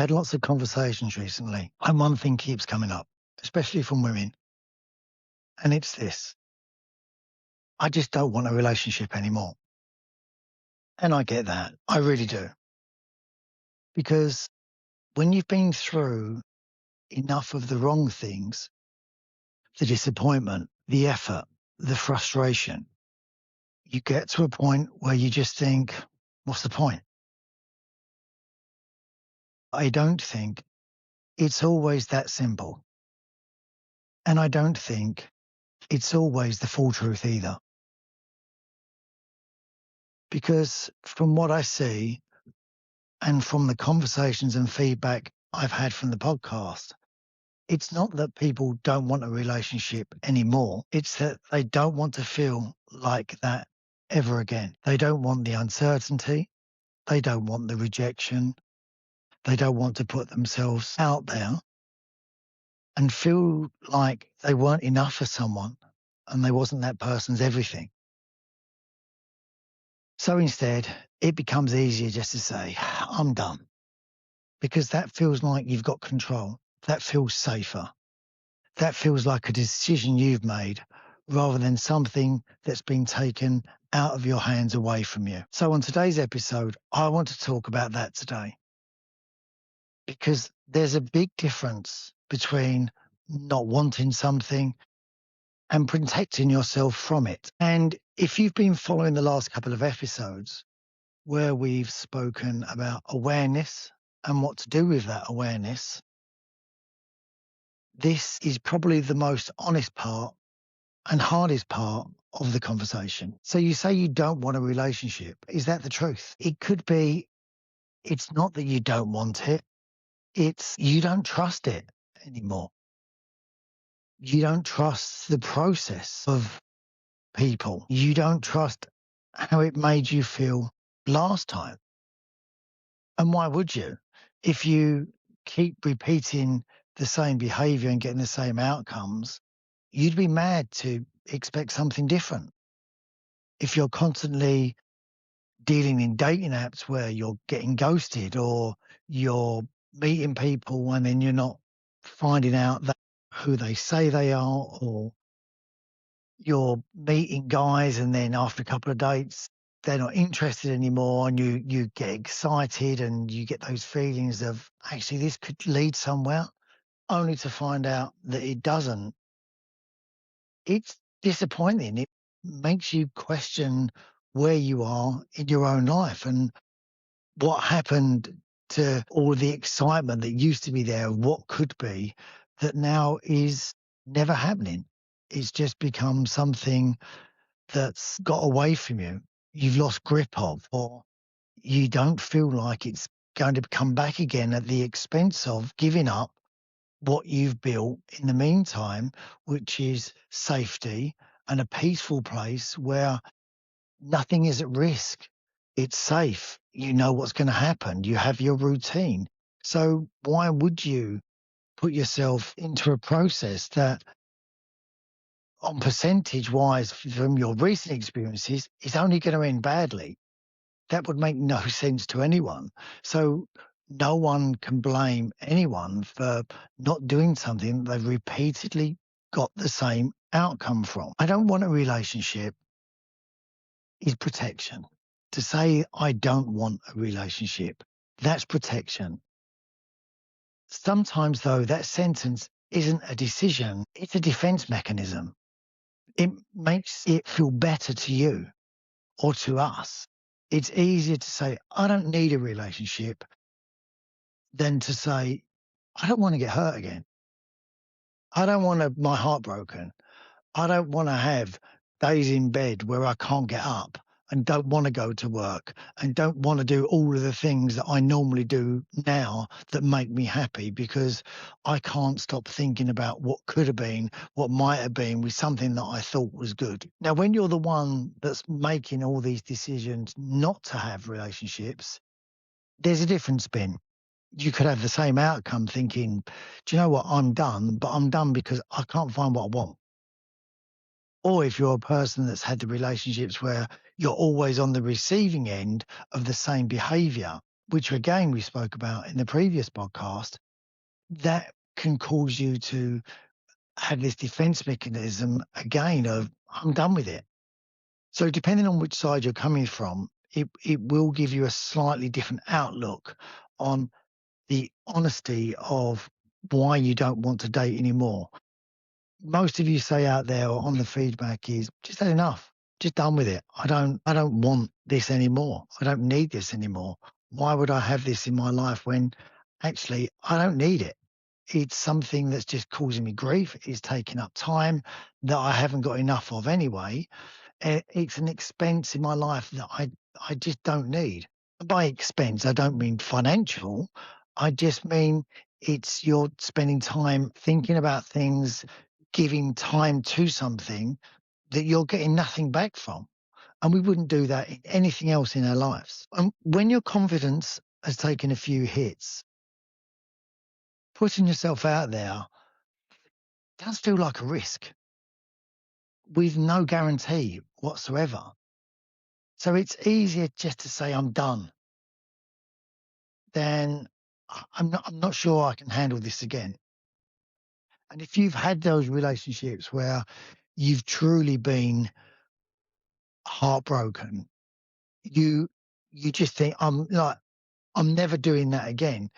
Had lots of conversations recently, and one thing keeps coming up, especially from women, and it's this. I just don't want a relationship anymore. And I get that. I really do. Because when you've been through enough of the wrong things, the disappointment, the effort, the frustration, you get to a point where you just think, what's the point? I don't think it's always that simple. And I don't think it's always the full truth either. Because from what I see and from the conversations and feedback I've had from the podcast, it's not that people don't want a relationship anymore. It's that they don't want to feel like that ever again. They don't want the uncertainty. They don't want the rejection. They don't want to put themselves out there and feel like they weren't enough for someone and they wasn't that person's everything. So instead, it becomes easier just to say, I'm done, because that feels like you've got control. That feels safer. That feels like a decision you've made rather than something that's been taken out of your hands away from you. So on today's episode, I want to talk about that today, because there's a big difference between not wanting something and protecting yourself from it. And if you've been following the last couple of episodes where we've spoken about awareness and what to do with that awareness, this is probably the most honest part and hardest part of the conversation. So you say you don't want a relationship. Is that the truth? It could be it's not that you don't want it. It's you don't trust it anymore. You don't trust the process of people. You don't trust how it made you feel last time. And why would you? If you keep repeating the same behavior and getting the same outcomes, you'd be mad to expect something different. If you're constantly dealing in dating apps where you're getting ghosted or you're meeting people and then you're not finding out that who they say they are, or you're meeting guys and then after a couple of dates they're not interested anymore, and you get excited and you get those feelings of actually this could lead somewhere, only to find out that it doesn't. It's disappointing. It makes you question where you are in your own life and what happened to all the excitement that used to be there of what could be, that now is never happening. It's just become something that's got away from you, you've lost grip of, or you don't feel like it's going to come back again at the expense of giving up what you've built in the meantime, which is safety and a peaceful place where nothing is at risk. It's safe. You know what's going to happen. You have your routine. So why would you put yourself into a process that, on percentage wise, from your recent experiences, is only going to end badly? That would make no sense to anyone. So no one can blame anyone for not doing something they've repeatedly got the same outcome from. I don't want a relationship is protection. To say I don't want a relationship, that's protection. Sometimes, though, that sentence isn't a decision, it's a defense mechanism. It makes it feel better to you or to us. It's easier to say, I don't need a relationship, than to say, I don't want to get hurt again. I don't want my heart broken. I don't want to have days in bed where I can't get up and don't want to go to work and don't want to do all of the things that I normally do now that make me happy, because I can't stop thinking about what could have been, what might have been with something that I thought was good. Now, when you're the one that's making all these decisions not to have relationships, there's a different spin. You could have the same outcome thinking, do you know what, I'm done, but I'm done because I can't find what I want. Or if you're a person that's had the relationships where you're always on the receiving end of the same behavior, which again we spoke about in the previous podcast, that can cause you to have this defense mechanism again of, I'm done with it. So depending on which side you're coming from, it will give you a slightly different outlook on the honesty of why you don't want to date anymore. Most of you say out there on the feedback is just had enough, just done with it. I don't want this anymore. I don't need this anymore. Why would I have this in my life when actually I don't need it? It's something that's just causing me grief. It's taking up time that I haven't got enough of anyway. It's an expense in my life that I just don't need. By expense, I don't mean financial. I just mean it's you're spending time thinking about things, giving time to something that you're getting nothing back from. And we wouldn't do that in anything else in our lives. And when your confidence has taken a few hits, putting yourself out there does feel like a risk with no guarantee whatsoever. So it's easier just to say I'm done than I'm not sure I can handle this again. And if you've had those relationships where you've truly been heartbroken, you you just think I'm never doing that again.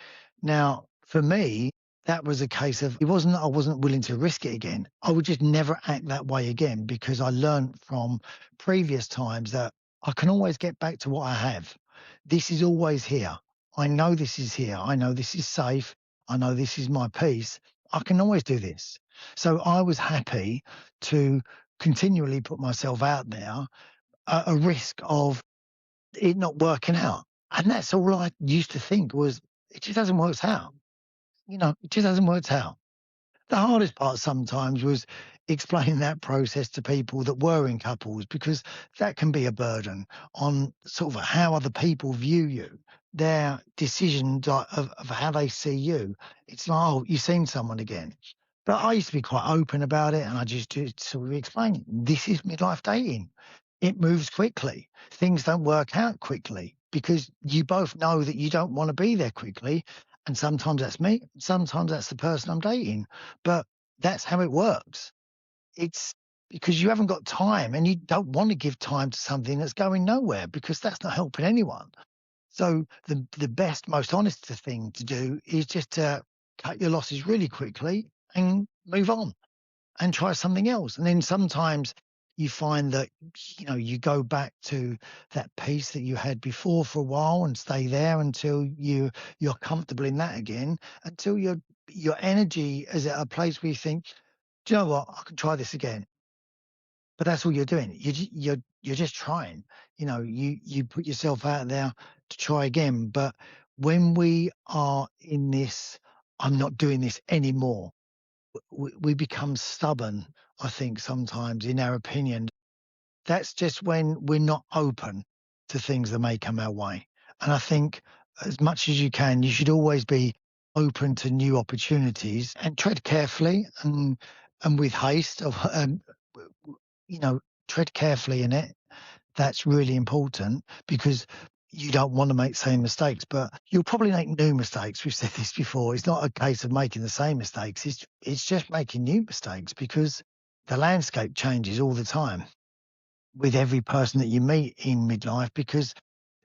Now, for me, that was a case of it wasn't that I wasn't willing to risk it again. I would just never act that way again because I learned from previous times that I can always get back to what I have. This is always here. I know this is here. I know this is safe. I know this is my peace. I can always do this. So I was happy to continually put myself out there at a risk of it not working out. And that's all I used to think was, it just hasn't worked out. It just hasn't worked out. The hardest part sometimes was explaining that process to people that were in couples because that can be a burden on sort of how other people view you, their decisions of how they see you. It's like, oh, you've seen someone again. But I used to be quite open about it and I just sort of explain this is midlife dating. It moves quickly. Things don't work out quickly because you both know that you don't want to be there quickly. And sometimes that's me, sometimes that's the person I'm dating. But that's how it works. It's because you haven't got time and you don't want to give time to something that's going nowhere because that's not helping anyone. So the best, most honest thing to do is just to cut your losses really quickly and move on and try something else. And then sometimes you find that, you go back to that peace that you had before for a while and stay there until you're comfortable in that again, until your energy is at a place where you think, do you know what, I can try this again. But that's all you're doing. You're just trying. You put yourself out there to try again. But when we are in this, I'm not doing this anymore, we become stubborn, I think, sometimes in our opinion. That's just when we're not open to things that may come our way. And I think as much as you can, you should always be open to new opportunities and tread carefully and with haste of you know, tread carefully in it. That's really important because you don't want to make the same mistakes, but you'll probably make new mistakes. We've said this before. It's not a case of making the same mistakes. It's just making new mistakes because the landscape changes all the time with every person that you meet in midlife because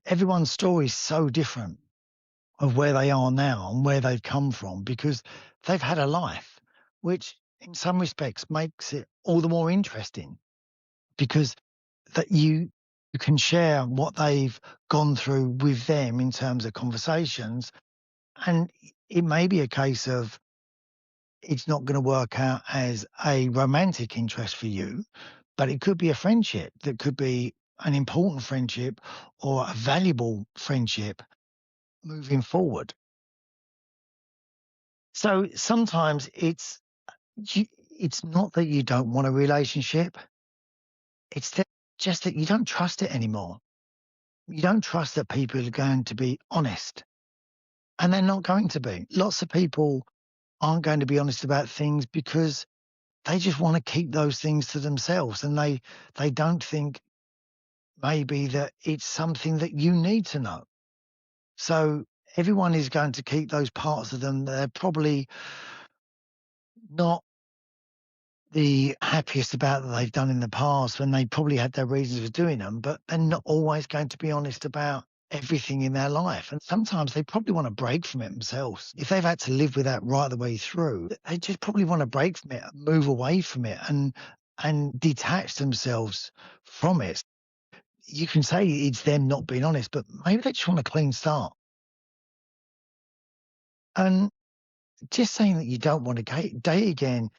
everyone's story is so different of where they are now and where they've come from because they've had a life, which in some respects makes it all the more interesting because that you can share what they've gone through with them in terms of conversations. And it may be a case of it's not going to work out as a romantic interest for you, but it could be a friendship that could be an important friendship or a valuable friendship moving forward. So sometimes it's not that you don't want a relationship. It's just that you don't trust it anymore. You don't trust that people are going to be honest, and they're not going to be. Lots of people aren't going to be honest about things because they just want to keep those things to themselves, and they don't think maybe that it's something that you need to know. So everyone is going to keep those parts of them that they're probably not the happiest about that they've done in the past when they probably had their reasons for doing them, but they're not always going to be honest about everything in their life. And sometimes they probably want to break from it themselves. If they've had to live with that right the way through, they just probably want to break from it, move away from it and detach themselves from it. You can say it's them not being honest, but maybe they just want a clean start. And just saying that you don't want to date again,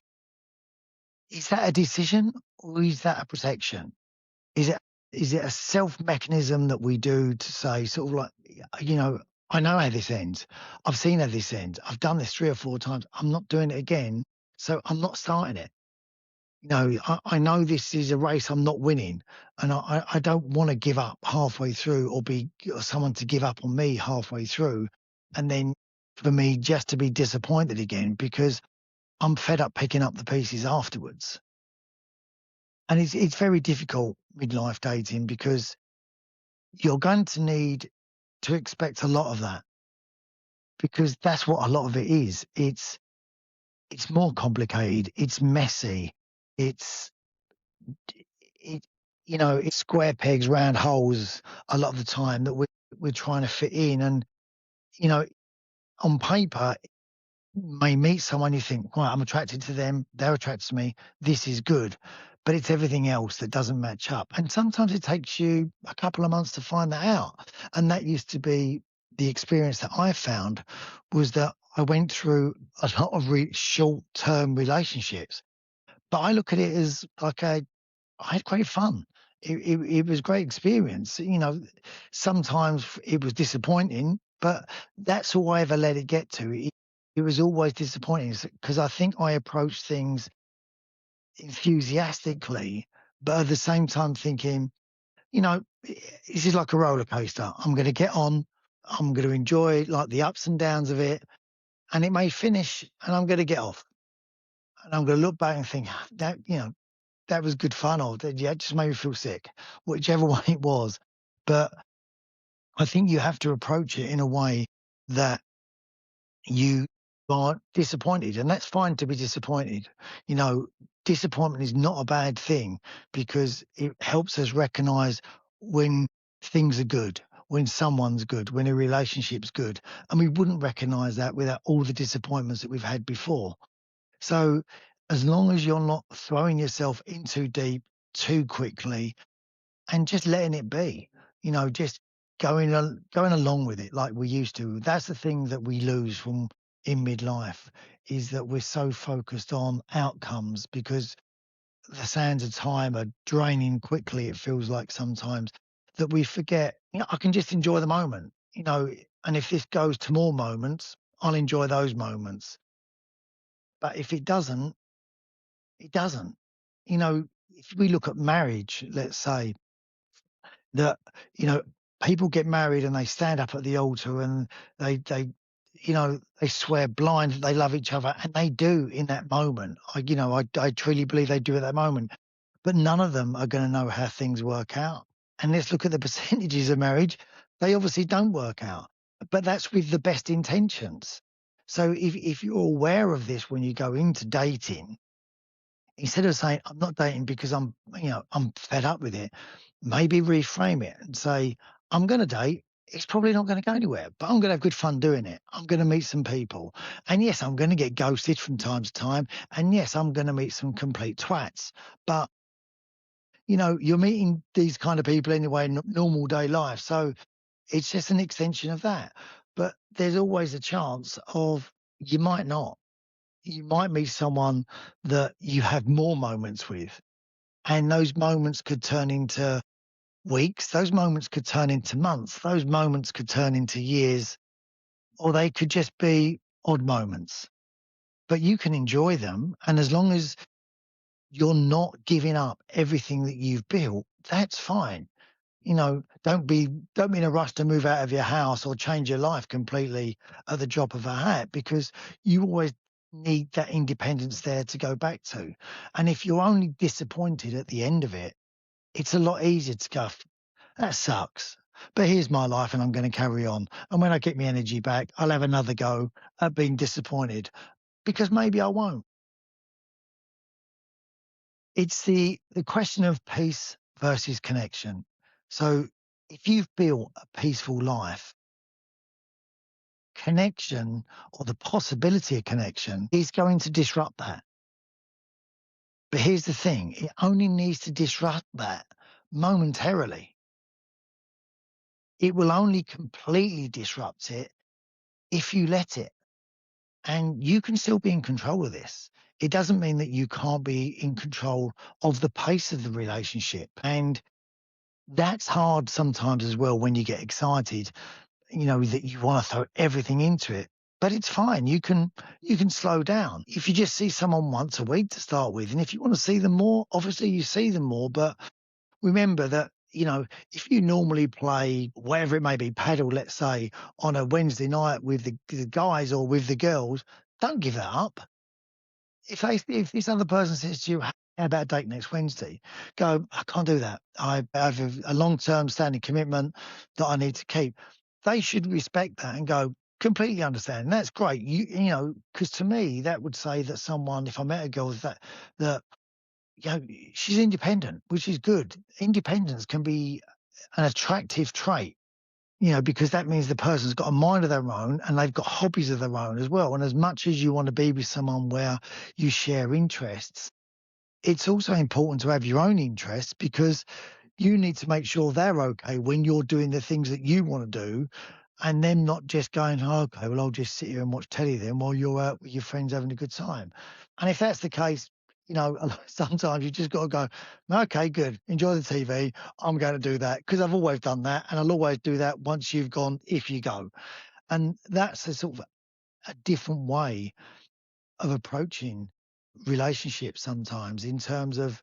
is that a decision or is that a protection? Is it is it a self mechanism that we do to say sort of like, you know, I know how this ends. I've seen how this ends. I've done this 3 or 4 times. I'm not doing it again, so I'm not starting it. You know, I know this is a race I'm not winning, and I don't wanna give up halfway through or someone to give up on me halfway through, and then for me just to be disappointed again because I'm fed up picking up the pieces afterwards. And it's very difficult midlife dating because you're going to need to expect a lot of that because that's what a lot of it is. It's more complicated. It's messy. It's it it's square pegs, round holes a lot of the time that we're trying to fit in. And you know, on paper, may meet someone you think, right, I'm attracted to them, they're attracted to me, this is good. But it's everything else that doesn't match up. And sometimes it takes you a couple of months to find that out. And that used to be the experience that I found was that I went through a lot of short term relationships. But I look at it as like I had great fun. It was a great experience. Sometimes it was disappointing, but that's all I ever let it get to. It was always disappointing because I think I approached things enthusiastically, but at the same time thinking, this is like a roller coaster. I'm going to get on. I'm going to enjoy like the ups and downs of it, and it may finish, and I'm going to get off, and I'm going to look back and think that that was good fun, or that, yeah, it just made me feel sick, whichever way it was. But I think you have to approach it in a way that you are disappointed, and that's fine to be disappointed. You know, disappointment is not a bad thing because it helps us recognize when things are good, when someone's good, when a relationship's good. And we wouldn't recognize that without all the disappointments that we've had before. So, as long as you're not throwing yourself in too deep too quickly and just letting it be, just going along with it like we used to. That's the thing that we lose from in midlife is that we're so focused on outcomes because the sands of time are draining quickly. It feels like sometimes that we forget. I can just enjoy the moment. And if this goes to more moments, I'll enjoy those moments. But if it doesn't, it doesn't. If we look at marriage, let's say that, you know, people get married and they stand up at the altar and they swear blind that they love each other, and they do in that moment. I truly believe they do at that moment. But none of them are going to know how things work out. And let's look at the percentages of marriage. They obviously don't work out, but that's with the best intentions. So if you're aware of this when you go into dating, instead of saying, I'm not dating because I'm fed up with it, maybe reframe it and say, I'm going to date. It's probably not going to go anywhere, but I'm going to have good fun doing it. I'm going to meet some people. And yes, I'm going to get ghosted from time to time. And yes, I'm going to meet some complete twats. But, you're meeting these kind of people anyway in normal day life. So it's just an extension of that. But there's always a chance of you might not. You might meet someone that you have more moments with, and those moments could turn into weeks, those moments could turn into months, those moments could turn into years, or they could just be odd moments. But you can enjoy them, and as long as you're not giving up everything that you've built, that's fine. Don't be in a rush to move out of your house or change your life completely at the drop of a hat because you always need that independence there to go back to. And if you're only disappointed at the end of it, it's a lot easier to go, that sucks. but here's my life and I'm going to carry on. And when I get my energy back, I'll have another go at being disappointed because maybe I won't. It's the question of peace versus connection. So if you've built a peaceful life, connection or the possibility of connection is going to disrupt that. But here's the thing, it only needs to disrupt that momentarily. It will only completely disrupt it if you let it. And you can still be in control of this. It doesn't mean that you can't be in control of the pace of the relationship. And that's hard sometimes as well when you get excited, that you want to throw everything into it. But it's fine. You can slow down. If you just see someone once a week to start with, and if you want to see them more, obviously you see them more. But remember that, if you normally play whatever it may be, paddle, let's say, on a Wednesday night with the guys or with the girls, don't give that up. If this other person says to you, "How about a date next Wednesday?" Go, "I can't do that. I have a long-term standing commitment that I need to keep." They should respect that and go, "Completely understand." And that's great. Because to me, that would say that someone, if I met a girl with that she's independent, which is good. Independence can be an attractive trait, because that means the person's got a mind of their own and they've got hobbies of their own as well. And as much as you want to be with someone where you share interests, it's also important to have your own interests because you need to make sure they're okay when you're doing the things that you want to do and them not just going, "Oh, okay, well, I'll just sit here and watch telly then while you're out with your friends having a good time." And if that's the case, sometimes you just got to go, "Okay, good. Enjoy the TV. I'm going to do that because I've always done that. And I'll always do that once you've gone, if you go." And that's a sort of a different way of approaching relationships sometimes in terms of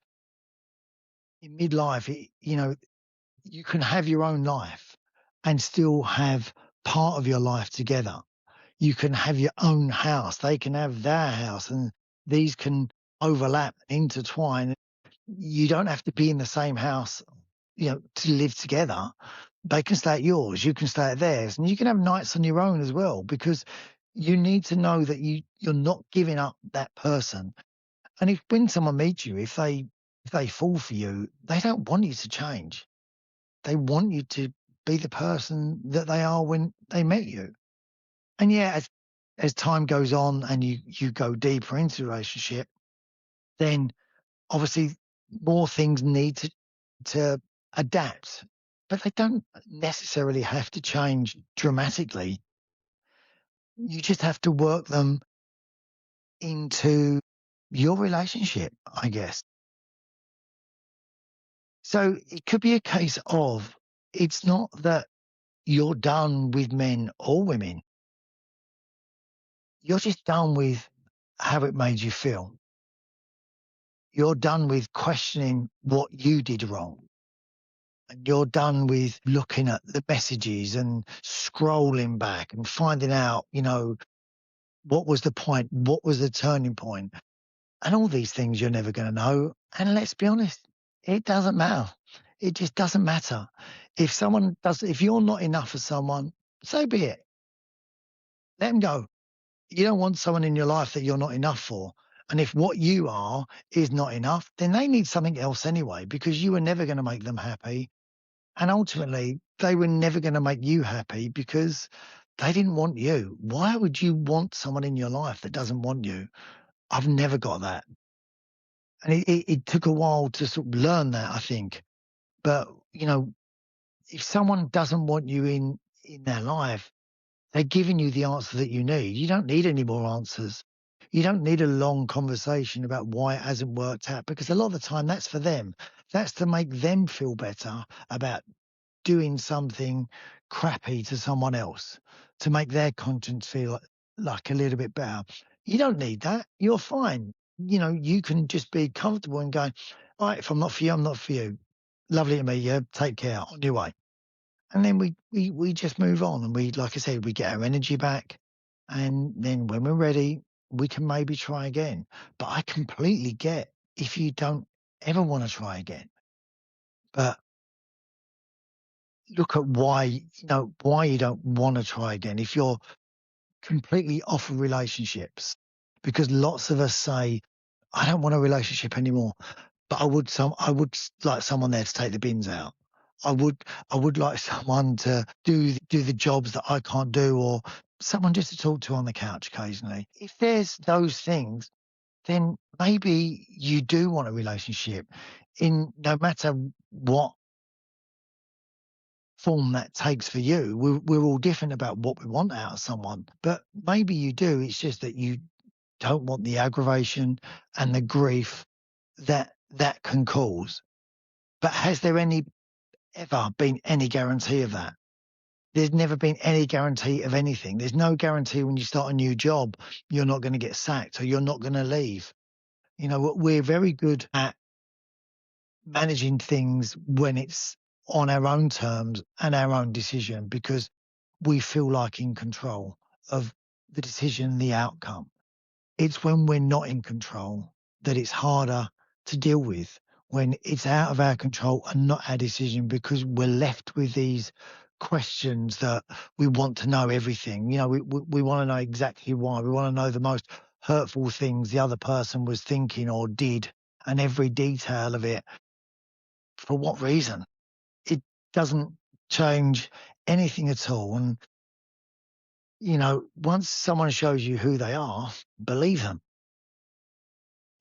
in midlife, you can have your own life and still have part of your life together. You can have your own house. They can have their house, and these can overlap, intertwine. You don't have to be in the same house, to live together. They can stay at yours. You can stay at theirs, and you can have nights on your own as well because you need to know that you're not giving up that person. And if when someone meets you, if they fall for you, they don't want you to change. They want you to be the person that they are when they met you. And yeah, as time goes on and you go deeper into the relationship, then obviously more things need to adapt. But they don't necessarily have to change dramatically. You just have to work them into your relationship, I guess. So it could be a case of it's not that you're done with men or women. You're just done with how it made you feel. You're done with questioning what you did wrong. And you're done with looking at the messages and scrolling back and finding out, what was the point? What was the turning point? And all these things you're never going to know. And let's be honest, it doesn't matter. It just doesn't matter. If you're not enough for someone, so be it. Let them go. You don't want someone in your life that you're not enough for. And if what you are is not enough, then they need something else anyway, because you were never going to make them happy. And ultimately, they were never going to make you happy because they didn't want you. Why would you want someone in your life that doesn't want you? I've never got that. And it took a while to sort of learn that, I think. But, if someone doesn't want you in their life, they're giving you the answer that you need. You don't need any more answers. You don't need a long conversation about why it hasn't worked out because a lot of the time that's for them. That's to make them feel better about doing something crappy to someone else to make their conscience feel like a little bit better. You don't need that. You're fine. You can just be comfortable and go, all right, if I'm not for you, I'm not for you. Lovely to meet you. Take care. On your way. And then we just move on and like I said, we get our energy back. And then when we're ready, we can maybe try again. But I completely get if you don't ever want to try again. But look at why, why you don't want to try again. If you're completely off of relationships, because lots of us say, I don't want a relationship anymore, but like someone there to take the bins out. I would I would like someone to do the jobs that I can't do, or someone just to talk to on the couch occasionally. If there's those things, then maybe you do want a relationship in no matter what form that takes for you. We're all different about what we want out of someone, but maybe you do. It's just that you don't want the aggravation and the grief that can cause. But has there ever been any guarantee of that? There's never been any guarantee of anything. There's no guarantee when you start a new job, you're not going to get sacked or you're not going to leave. We're very good at managing things when it's on our own terms and our own decision because we feel like in control of the decision, the outcome. It's when we're not in control that it's harder to deal with, when it's out of our control and not our decision because we're left with these questions that we want to know everything. We want to know exactly why. We want to know the most hurtful things the other person was thinking or did and every detail of it. For what reason? It doesn't change anything at all. And, once someone shows you who they are, believe them.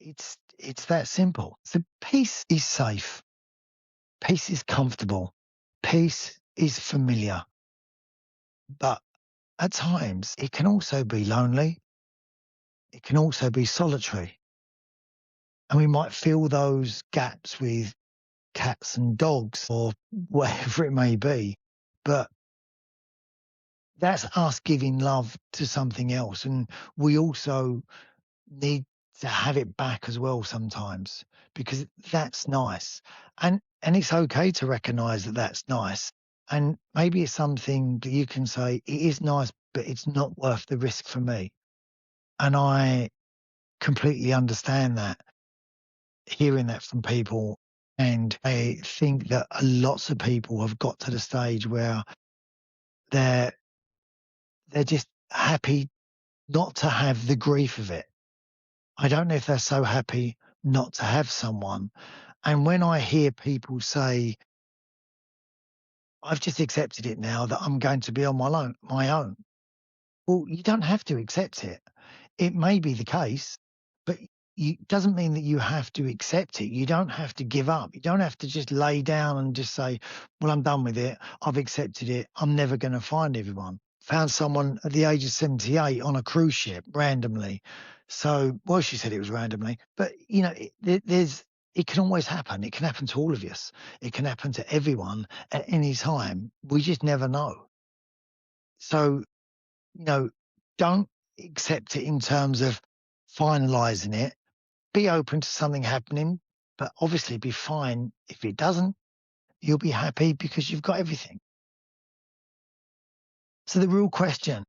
It's that simple. So peace is safe. Peace is comfortable. Peace is familiar. But at times it can also be lonely. It can also be solitary. And we might fill those gaps with cats and dogs or whatever it may be. But that's us giving love to something else. And we also need to have it back as well sometimes because that's nice. And it's okay to recognize that that's nice. And maybe it's something that you can say, it is nice, but it's not worth the risk for me. And I completely understand that, hearing that from people. And I think that lots of people have got to the stage where they're they're just happy not to have the grief of it. I don't know if they're so happy not to have someone. And when I hear people say, I've just accepted it now that I'm going to be on my own. Well, you don't have to accept it. It may be the case, but it doesn't mean that you have to accept it. You don't have to give up. You don't have to just lay down and just say, well, I'm done with it. I've accepted it. I'm never going to find everyone. Found someone at the age of 78 on a cruise ship randomly. So, well, she said it was randomly, but it can always happen. It can happen to all of us. It can happen to everyone at any time. We just never know. So, you know, don't accept it in terms of finalizing it. Be open to something happening, but obviously be fine if it doesn't. You'll be happy because you've got everything. So the real question,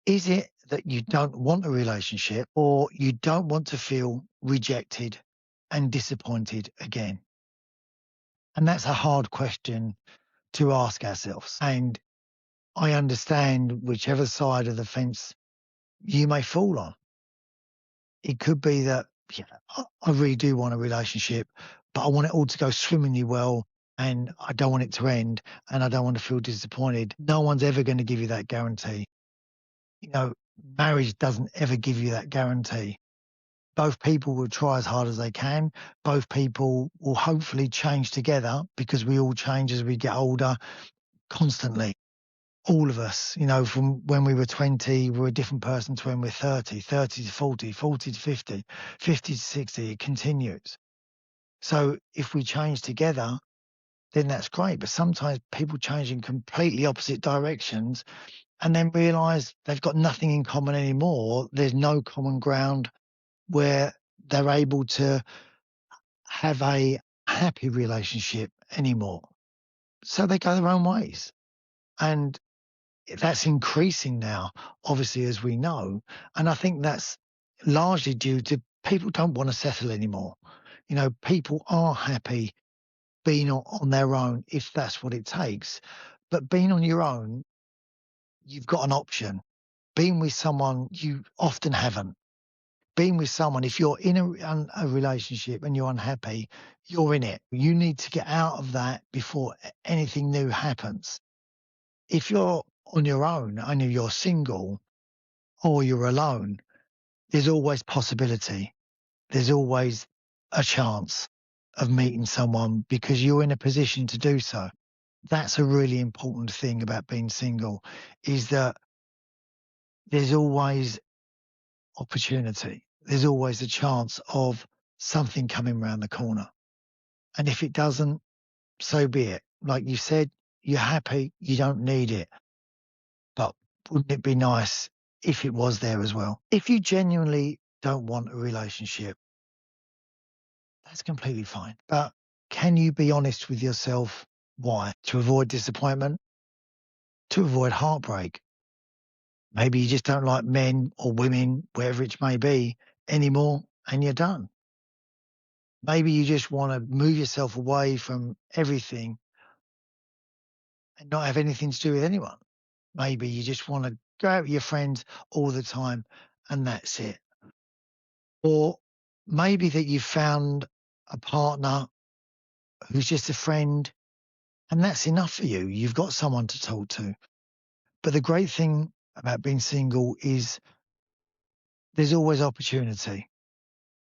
is it that you don't want a relationship or you don't want to feel rejected and disappointed again? And that's a hard question to ask ourselves. And I understand whichever side of the fence you may fall on. It could be that, yeah, I really do want a relationship, but I want it all to go swimmingly well and I don't want it to end and I don't want to feel disappointed. No one's ever going to give you that guarantee. You know, marriage doesn't ever give you that guarantee. Both people will try as hard as they can. Both people will hopefully change together because we all change as we get older constantly. All of us, from when we were 20, we're a different person to when we're 30, 30 to 40, 40 to 50, 50 to 60. It continues. So if we change together, then that's great. But sometimes people change in completely opposite directions and then realize they've got nothing in common anymore. There's no common ground where they're able to have a happy relationship anymore. So they go their own ways. And that's increasing now, obviously, as we know. And I think that's largely due to people don't want to settle anymore. People are happy being on their own if that's what it takes. But being on your own, you've got an option. Being with someone, you often haven't. Being with someone, if you're in a relationship and you're unhappy, you're in it. You need to get out of that before anything new happens. If you're on your own and you're single or you're alone, there's always possibility. There's always a chance of meeting someone because you're in a position to do so. That's a really important thing about being single, is that there's always opportunity. There's always a chance of something coming round the corner. And if it doesn't, so be it. Like you said, you're happy, you don't need it. But wouldn't it be nice if it was there as well? If you genuinely don't want a relationship, that's completely fine. But can you be honest with yourself? Why? To avoid disappointment? To avoid heartbreak? Maybe you just don't like men or women, wherever it may be, anymore, and you're done. Maybe you just want to move yourself away from everything and not have anything to do with anyone. Maybe you just want to go out with your friends all the time and that's it. Or maybe that you found a partner who's just a friend and that's enough for you. You've got someone to talk to. But the great thing about being single is there's always opportunity.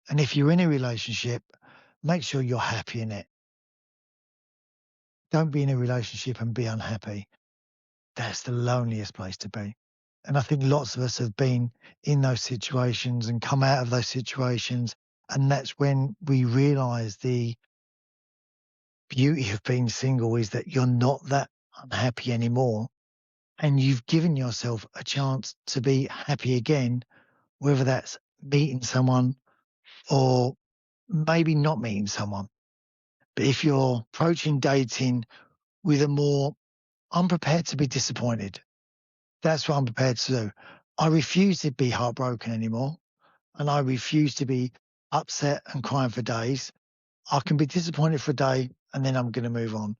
And if you're in a relationship, make sure you're happy in it. Don't be in a relationship and be unhappy. That's the loneliest place to be. And I think lots of us have been in those situations and come out of those situations. And that's when we realize the beauty of being single is that you're not that unhappy anymore. And you've given yourself a chance to be happy again, whether that's meeting someone or maybe not meeting someone. But if you're approaching dating with a more, I'm prepared to be disappointed. That's what I'm prepared to do. I refuse to be heartbroken anymore. And I refuse to be upset and crying for days. I can be disappointed for a day and then I'm going to move on.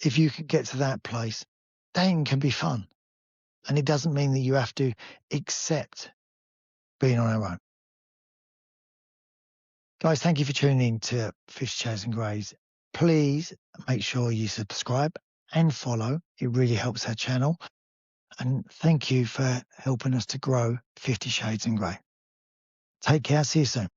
If you can get to that place, dating can be fun. And it doesn't mean that you have to accept being on our own. Guys, thank you for tuning in to Fish, Chairs and Greys. Please make sure you subscribe and follow. It really helps our channel. And thank you for helping us to grow 50 Shades and Grey. Take care. See you soon.